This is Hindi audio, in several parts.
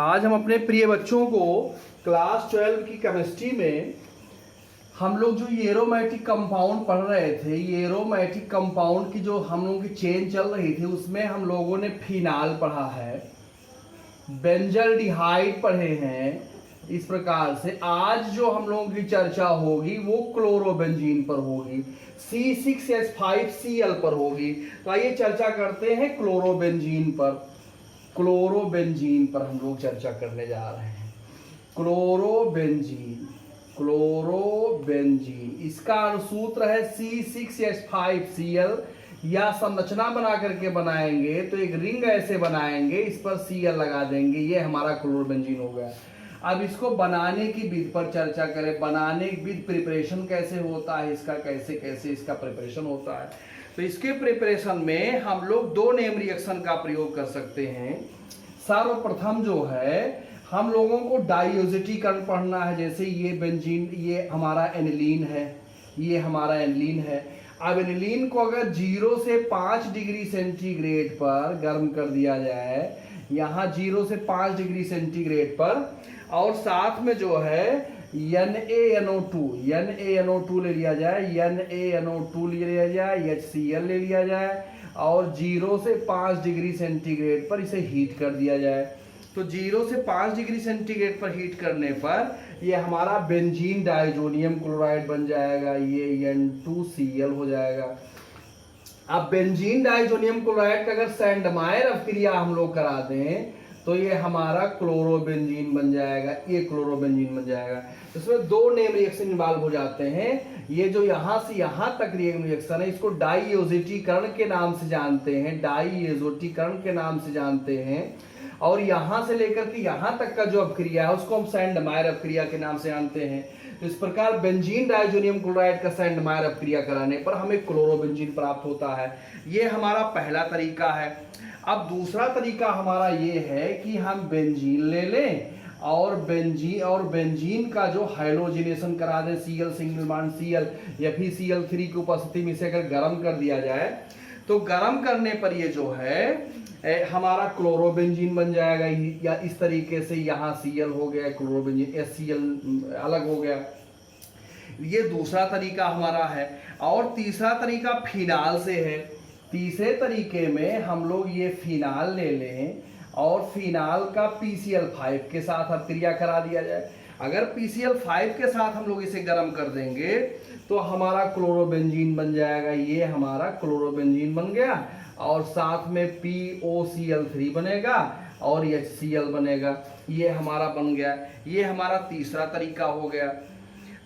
आज हम अपने प्रिय बच्चों को क्लास 12 की केमिस्ट्री में हम लोग जो ये एरोमेटिक कंपाउंड पढ़ रहे थे, ये एरोमेटिक कंपाउंड की जो हम लोगों की चेन चल रही थी उसमें हम लोगों ने फिनाल पढ़ा है, बेंजल्डिहाइड पढ़े हैं। इस प्रकार से आज जो हम लोगों की चर्चा होगी वो क्लोरोबेंजीन पर होगी, C6H5Cl पर होगी। तो आइए चर्चा करते हैं क्लोरोबेंजीन पर। क्लोरोबेंजीन पर हम लोग चर्चा करने जा रहे हैं। क्लोरोबेंजीन, क्लोरोबेंजीन इसका अनुसूत्र है C6H5Cl, या संरचना बना करके बनाएंगे तो एक रिंग ऐसे बनाएंगे, इस पर Cl लगा देंगे, ये हमारा क्लोरोबेंजीन हो गया। अब इसको बनाने की विधि पर चर्चा करें। बनाने की विधि, प्रिपरेशन कैसे होता है इसका, कैसे कैसे इसका प्रिपरेशन होता है। तो इसके प्रिपरेशन में हम लोग दो नेम रिएक्शन का प्रयोग कर सकते हैं। सर्वप्रथम जो है हम लोगों को डाइओसिटीकरण पढ़ना है। जैसे ये बेंजीन, ये हमारा एनिलीन है, ये हमारा एनिलीन है। अब एनिलीन को अगर 0 से 5 डिग्री सेंटीग्रेड पर गर्म कर दिया जाए, यहाँ 0 से 5 डिग्री सेंटीग्रेड पर, और साथ में जो है NaNO2 ले लिया जाए, NaNO2 ले लिया जाए, HCl ले लिया जाए, और 0 से 5 डिग्री सेंटीग्रेड पर इसे हीट कर दिया जाए। तो 0 से 5 डिग्री सेंटीग्रेड पर हीट करने पर ये हमारा बेंजीन डाइजोनियम क्लोराइड बन जाएगा, ये N2Cl हो जाएगा। अब बेंजीन डाइजोनियम क्लोराइड का अगर सैंडमायर अभिक्रिया हम लोग करा दें तो ये हमारा क्लोरोबेंजीन बन जाएगा, ये क्लोरोबेंजीन बन जाएगा। इसमें दो नेम रिएक्शन इन्वॉल्व हो जाते हैं। ये जो यहाँ से यहाँ तक रिएक्शन है इसको डाइओसिटीकरण के नाम से जानते हैं, डाइओसिटीकरण के नाम से जानते हैं। और यहाँ से लेकर के यहाँ तक का जो अभिक्रिया है उसको हम सैंडमायर अभिक्रिया के नाम से जानते हैं। तो इस प्रकार बेंजीन डाइजोनियम क्लोराइड का सैंडमायर अभिक्रिया कराने पर हमें क्लोरोबेंजीन प्राप्त होता है। ये हमारा पहला तरीका है। अब दूसरा तरीका हमारा ये है कि हम बेंजीन ले लें और बेंजीन का जो हाइड्रोजनेशन करा दें, Cl सिंगल बॉन्ड Cl या फिर Cl3 की उपस्थिति में इसे अगर गर्म कर दिया जाए तो गर्म करने पर ये जो है हमारा क्लोरोबेंजीन बन जाएगा। या इस तरीके से यहाँ Cl हो गया, क्लोरोबेंजीन HCl अलग हो गया। ये दूसरा तरीका हमारा है। और तीसरा तरीका फिनाल से है। तीसरे तरीके में हम लोग ये फिनाल ले लें और फिनाल का PCl5 के साथ अभिक्रिया करा दिया जाए। अगर PCl5 के साथ हम लोग इसे गर्म कर देंगे तो हमारा क्लोरोबेंजीन बन जाएगा, ये हमारा क्लोरोबेंजीन बन गया। और साथ में POCl3 बनेगा और HCl बनेगा, ये हमारा बन गया। ये हमारा तीसरा तरीका हो गया।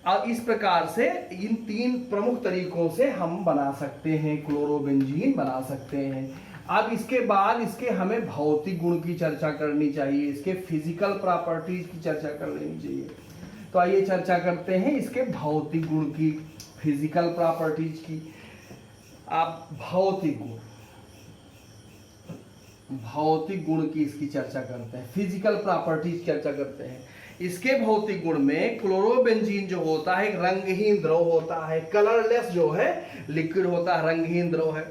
अब इस प्रकार से इन तीन प्रमुख तरीकों से हम बना सकते हैं, क्लोरोबेंजीन बना सकते हैं। अब इसके बाद इसके हमें भौतिक गुण की चर्चा करनी चाहिए, इसके फिजिकल प्रॉपर्टीज की चर्चा कर लेनी चाहिए। तो आइए चर्चा करते हैं इसके भौतिक गुण की, फिजिकल प्रॉपर्टीज की। आप भौतिक गुण की इसकी चर्चा करते हैं, फिजिकल प्रॉपर्टीज चर्चा करते हैं। इसके भौतिक गुण में क्लोरोबेंजीन जो होता है एक रंगहीन द्रव होता है, कलरलेस जो है लिक्विड होता है, रंगहीन द्रव है।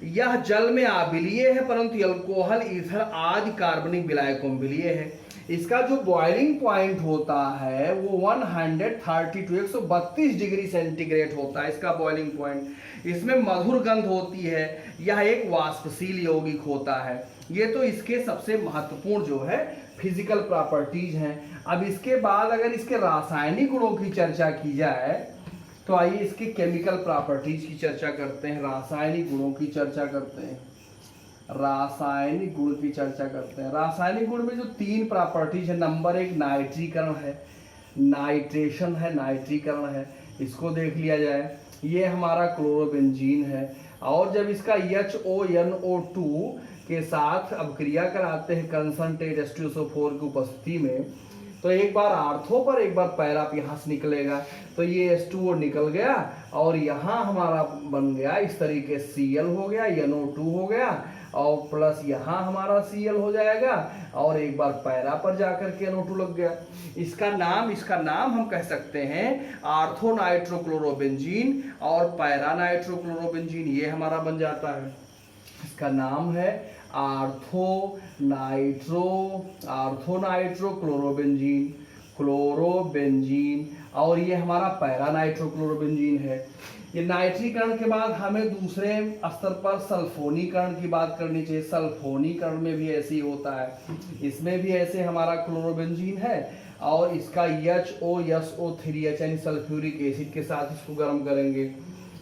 यह जल में अम्लीय है परंतु अल्कोहल, ईथर आदि कार्बनिक विलायकों में अम्लीय है। इसका जो बॉइलिंग पॉइंट होता है वो 132 डिग्री सेंटीग्रेड होता है इसका बॉइलिंग पॉइंट। इसमें मधुर गंध होती है। यह एक वाष्पशील यौगिक होता है। ये तो इसके सबसे महत्वपूर्ण जो है फिजिकल प्रॉपर्टीज हैं। अब इसके बाद अगर इसके रासायनिक गुणों की चर्चा की जाए तो आइए इसके केमिकल प्रॉपर्टीज की चर्चा करते हैं, रासायनिक गुणों की चर्चा करते हैं। रासायनिक गुण की चर्चा करते हैं। रासायनिक गुण में जो तीन प्रॉपर्टीज है, नंबर 1 नाइट्रीकरण है, नाइट्रेशन है, नाइट्रीकरण है। इसको देख लिया जाए, ये हमारा क्लोरोबेंजीन है। और जब इसका HONO2 के साथ अभिक्रिया कराते हैं कंसंट्रेट H2SO4 की उपस्थिति में, तो एक बार आर्थो पर एक बार पैरा यहाँ से निकलेगा। तो ये H2O निकल गया और यहाँ हमारा बन गया इस तरीके Cl हो गया, NO2 हो गया, और प्लस यहाँ हमारा Cl हो जाएगा, और एक बार पैरा पर जाकर के NO2 लग गया। इसका नाम हम कह सकते हैं आर्थो नाइट्रोक्लोरोबेंजीन और पैरा नाइट्रोक्लोरोबेंजीन, ये हमारा बन जाता है। इसका नाम है आर्थोनाइट्रो क्लोरोबेंजीन, क्लोरोबेंजीन, और ये हमारा पैरा नाइट्रोक्लोरोबेंजीन है। ये नाइट्रीकरण के बाद हमें दूसरे स्तर पर सल्फोनीकरण की बात करनी चाहिए। सल्फोनीकरण में भी ऐसे ही होता है, इसमें भी ऐसे हमारा क्लोरोबेंजीन है और इसका HOSO3H यानी सल्फ्यूरिक एसिड के साथ इसको गर्म करेंगे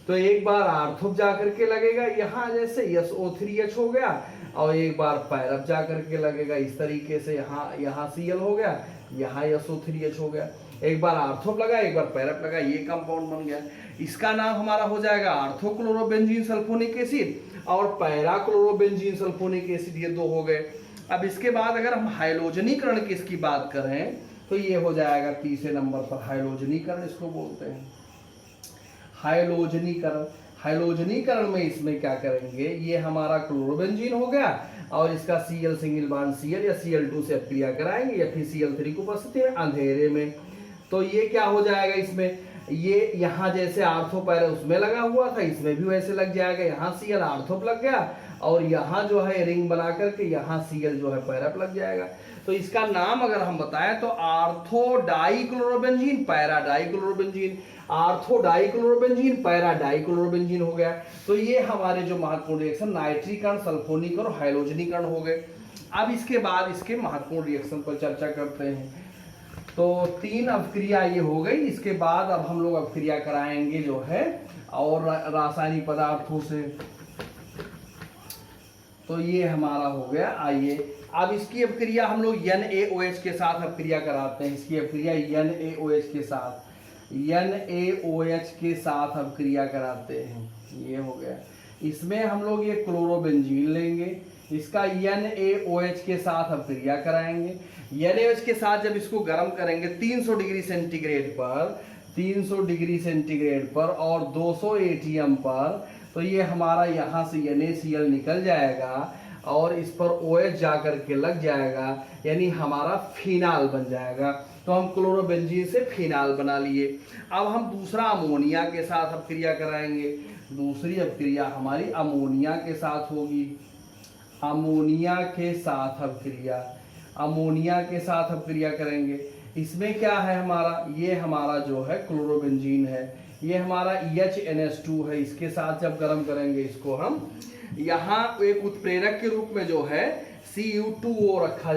तो एक बार आर्थोप जा करके लगेगा, यहाँ जैसे SO3H हो गया, और एक बार पैरप जा करके लगेगा इस तरीके से, यहाँ Cl हो गया, यहाँ SO3H हो गया। एक बार आर्थोप लगा, एक बार पैरप लगा, ये कंपाउंड बन गया। इसका नाम हमारा हो जाएगा आर्थोक्लोरोबेंजीन सल्फोनिक एसिड और पैराक्लोरोबेंजीन सल्फोनिक एसिड, ये दो हो गए। अब इसके बाद अगर हम हाइलोजनीकरण की इसकी बात करें तो ये हो जाएगा तीसरे नंबर पर, हाइलोजनीकरण इसको बोलते हैं। हाइलोजनीकरण में इसमें क्या करेंगे, ये हमारा क्लोरोबेंजीन हो गया और इसका Cl सिंगल बॉन्ड Cl या Cl2 से क्रिया कराएंगे या फिर Cl3 को उपस्थिति में अंधेरे में, तो ये क्या हो जाएगा इसमें, ये यहाँ जैसे आर्थोप है उसमें लगा हुआ था, इसमें भी वैसे लग जाएगा। यहाँ Cl आर्थोप लग गया और यहाँ जो है रिंग बना करके यहाँ Cl जो है पैरप लग जाएगा। तो इसका नाम अगर हम बताएं तो आर्थोडाइक्लोरोबेंजीन, पैराडाइक्लोरोबेंजीन, आर्थोडाइक्लोरोबेंजीन, पैराडाइक्लोरोबेंजीन हो गया। तो ये हमारे जो महत्वपूर्ण रिएक्शन नाइट्रीकरण, सल्फोनीकरण और हाइलोजनीकरण हो गए। अब इसके बाद इसके महत्वपूर्ण रिएक्शन पर चर्चा करते हैं। तो 3 अभिक्रिया ये हो गई। इसके बाद अब हम लोग अभिक्रिया कराएंगे जो है और रासायनिक पदार्थों से। तो ये हमारा हो गया। आइए अब इसकी अभिक्रिया हम लोग NaOH के साथ अभिक्रिया कराते हैं। इसकी अभिक्रिया NaOH के साथ अभिक्रिया कराते हैं। ये हो गया। इसमें हम लोग ये क्लोरोबेंजीन लेंगे, इसका NaOH के साथ अभिक्रिया कराएंगे। NaOH के साथ जब इसको गर्म करेंगे 300 डिग्री सेंटीग्रेड पर और 200 ATM पर, तो ये हमारा यहाँ से NaCl निकल जाएगा और इस पर OH जा करके लग जाएगा, यानी हमारा फिनाल बन जाएगा। तो हम क्लोरोबेंजीन से फिनाल बना लिए। अब हम दूसरा अमोनिया के साथ अभिक्रिया कराएंगे। दूसरी अभिक्रिया हमारी अमोनिया के साथ होगी। अमोनिया के साथ अभिक्रिया करेंगे। इसमें क्या है हमारा, ये हमारा जो है क्लोरोबेंजीन है, ये हमारा EHNS2 है। इसके साथ जब गर्म करेंगे इसको हम यहाँ एक उत्प्रेरक के रूप में जो है Cu2O रखा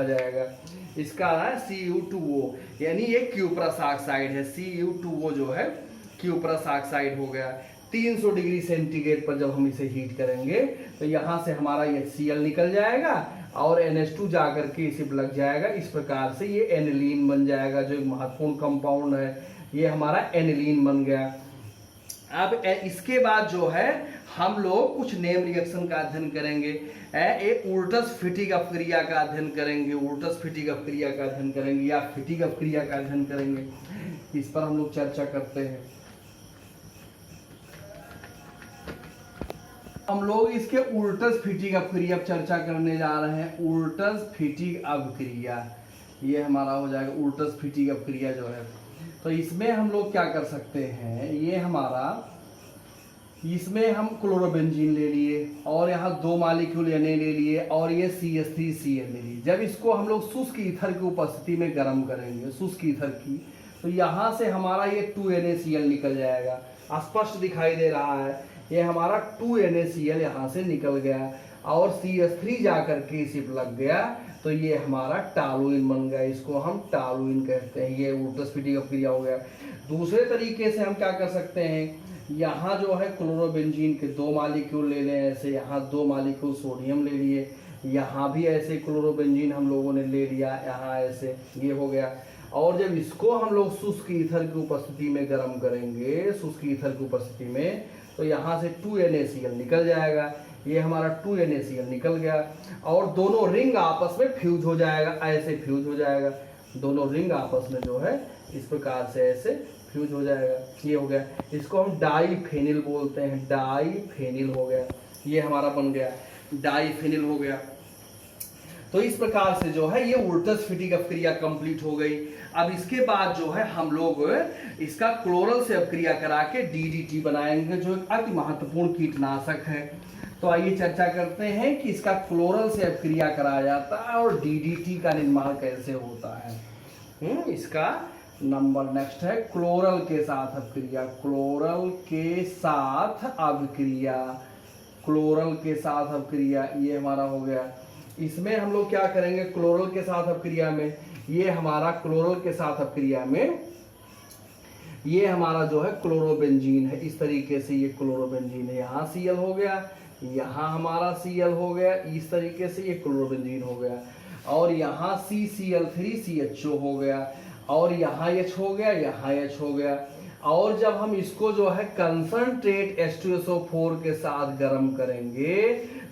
जाएगा। इसका है Cu2O, यानी ये क्यूप्रस ऑक्साइड है। Cu2O जो है क्यूप्रस ऑक्साइड हो गया। 300 डिग्री सेंटीग्रेड पर जब हम इसे हीट करेंगे तो यहाँ से हमारा HCl निकल जाएगा और NH2 जा करके इसे लग जाएगा। इस प्रकार से ये एनिलीन बन जाएगा, जो एक महत्वपूर्ण कंपाउंड है। ये हमारा एनिलीन बन गया। अब इसके बाद जो है हम लोग कुछ नेम रिएक्शन का अध्ययन करेंगे। एक उल्टस फिटिक अपक्रिया का अध्ययन करेंगे, या फिटिक अपक्रिया का अध्ययन करेंगे। इस पर हम लोग चर्चा करते हैं। हम लोग इसके उल्टस फिटिक अपक्रिया चर्चा करने जा रहे हैं। उल्टस फिटिक अपक्रिया ये हमारा हो जाएगा। उल्टस फिटिक अपक्रिया जो है, तो इसमें हम लोग क्या कर सकते हैं, ये हमारा, इसमें हम क्लोरोबेंजीन ले लिए और यहाँ 2 मॉलिक्यूल Na ले लिए और ये CH3Cl ले लिए। जब इसको हम लोग शुष्क ईथर की उपस्थिति में गर्म करेंगे, शुष्क ईथर की, तो यहाँ से हमारा ये 2NaCl निकल जाएगा। स्पष्ट दिखाई दे रहा है, ये हमारा 2NaCl यहाँ से निकल गया और CH3 जा करके इसी पर लग गया, तो ये हमारा टॉलुइन बन गया। इसको हम टॉलुइन कहते हैं। ये उल्टस फिटिक अपक्रिया हो गया। दूसरे तरीके से हम क्या कर सकते हैं, यहाँ जो है क्लोरोबेंजीन के 2 मॉलिक्यूल ले लें ऐसे, यहाँ 2 मॉलिक्यूल सोडियम ले लिए, यहाँ भी ऐसे क्लोरोबेंजीन हम लोगों ने ले लिया, यहाँ ऐसे, ये हो गया। और जब इसको हम लोग शुष्क ईथर की उपस्थिति में गर्म करेंगे, शुष्क ईथर की उपस्थिति में, तो यहाँ से 2NaCl निकल जाएगा। ये हमारा 2NaCl निकल गया और दोनों रिंग आपस में फ्यूज हो जाएगा, ऐसे फ्यूज हो जाएगा। दोनों रिंग आपस में जो है इस प्रकार से ऐसे फ्यूज हो जाएगा। ये हो गया। इसको हम डाईफेनिल बोलते हैं। डाईफेनिल हो गया, ये हमारा बन गया, डाईफेनिल हो गया। तो इस प्रकार से जो है ये उल्टस फिटिक अपक्रिया कंप्लीट हो गई। अब इसके बाद जो है हम लोग इसका क्लोरल से अपक्रिया करा के DDT बनाएंगे, जो एक अति महत्वपूर्ण कीटनाशक है। तो आइए चर्चा करते हैं कि इसका क्लोरल से अपक्रिया कराया जाता है और डीडीटी का निर्माण कैसे होता है। इसका नंबर नेक्स्ट है क्लोरल के साथ अपक्रिया। क्लोरल के साथ अपक्रिया, क्लोरल के साथ अपक्रिया, ये हमारा हो गया। इसमें हम लोग क्या करेंगे क्लोरल के साथ अपक्रिया में, ये हमारा क्लोरल के साथ अपक्रिया में ये हमारा जो है क्लोरोबेंजीन है। इस तरीके से ये क्लोरोबेंजीन है, यहाँ Cl हो गया, यहाँ हमारा Cl हो गया, इस तरीके से ये क्लोरोबेंजीन हो गया और यहाँ CCl3CHO हो गया और यहाँ H हो गया, यहाँ H हो गया। और जब हम इसको जो है कंसंट्रेट H2SO4 के साथ गर्म करेंगे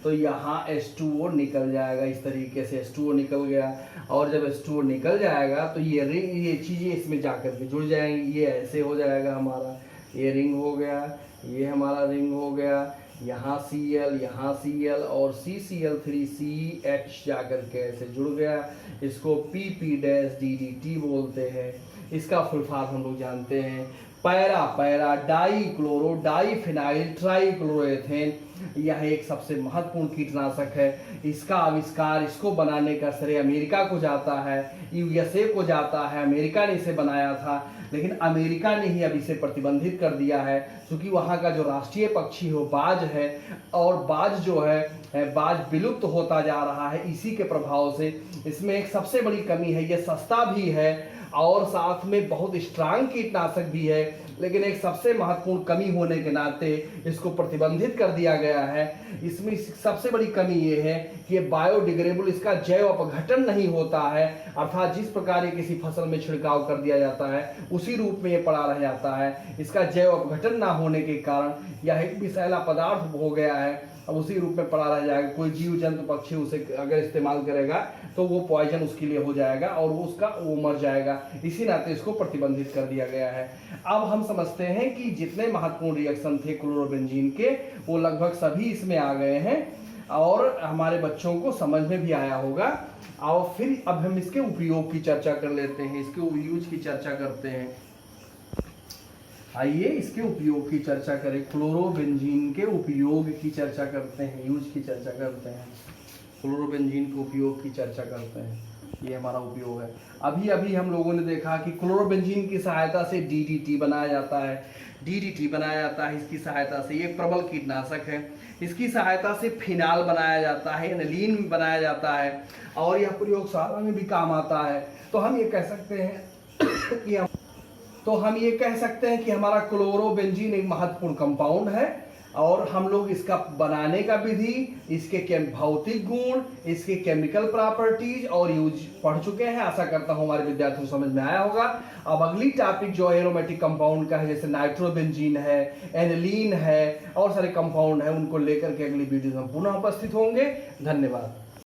तो यहाँ H2O निकल जाएगा। इस तरीके से H2O निकल गया और जब H2O निकल जाएगा तो ये चीज़ें इसमें जाकर के जुड़ जाएंगी। ये ऐसे हो जाएगा हमारा, ये रिंग हो गया, ये हमारा रिंग हो गया, यहाँ Cl, यहाँ Cl और CCl3CH जाकर के ऐसे जुड़ गया। इसको PP-DDT बोलते हैं। इसका फुल फॉर्म हम लोग जानते हैं, para dichloro diphenyl trichloroethane. यह एक सबसे महत्वपूर्ण कीटनाशक है। इसका आविष्कार, इसको बनाने का श्रेय अमेरिका को जाता है, USA को जाता है। अमेरिका ने इसे बनाया था, लेकिन अमेरिका ने ही अब इसे प्रतिबंधित कर दिया है क्योंकि वहाँ का जो राष्ट्रीय पक्षी हो बाज है और बाज जो है बाज विलुप्त होता जा रहा है। इसी के प्रभाव से इसमें एक सबसे बड़ी कमी है, ये सस्ता भी है और साथ में बहुत स्ट्रांग कीटनाशक भी है, लेकिन एक सबसे महत्वपूर्ण कमी होने के नाते इसको प्रतिबंधित कर दिया गया है। इसमें सबसे बड़ी कमी ये है कि ये बायोडिग्रेडेबल, इसका जैव अपघटन नहीं होता है, अर्थात जिस प्रकार ये किसी फसल में छिड़काव कर दिया जाता है उसी रूप में ये पड़ा रह जाता है। इसका जैव अपघटन ना होने के कारण यह एक विषैला पदार्थ हो गया है, अब उसी रूप में पड़ा रह जाएगा। कोई जीव जंतु पक्षी उसे अगर इस्तेमाल करेगा तो वो पॉइजन उसके लिए हो जाएगा और वो मर जाएगा। इसी नाते इसको प्रतिबंधित कर दिया गया है। अब हम समझते हैं कि जितने महत्वपूर्ण रिएक्शन थे क्लोरोबेंजीन के वो लगभग सभी इसमें आ गए हैं और हमारे बच्चों को समझ में भी आया होगा। और फिर अब हम इसके उपयोग की चर्चा कर लेते हैं, इसके यूज की चर्चा करते हैं। आइए इसके उपयोग की चर्चा करें, क्लोरोबेंजीन के उपयोग की चर्चा करते हैं, यूज की चर्चा करते हैं। क्लोरोबेंजीन के उपयोग की चर्चा करते हैं, ये हमारा उपयोग है। अभी अभी हम लोगों ने देखा कि क्लोरोबेंजीन की सहायता से डीडीटी बनाया जाता है, डीडीटी बनाया जाता है इसकी सहायता से। ये प्रबल कीटनाशक है। इसकी सहायता से फिनाल बनाया जाता है, एनिलीन बनाया जाता है और यह प्रयोगशाला में भी काम आता है। तो हम ये कह सकते हैं कि हमारा क्लोरोबेंजीन एक महत्वपूर्ण कंपाउंड है और हम लोग इसका बनाने का विधि, इसके भौतिक गुण, इसके केमिकल प्रॉपर्टीज और यूज पढ़ चुके हैं। आशा करता हूं हमारे विद्यार्थियों को समझ में आया होगा। अब अगली टॉपिक जो एरोमेटिक कंपाउंड का है, जैसे नाइट्रोबेंजीन है, एनिलीन है और सारे कंपाउंड है, उनको लेकर के अगली वीडियो में पुनः उपस्थित होंगे। धन्यवाद।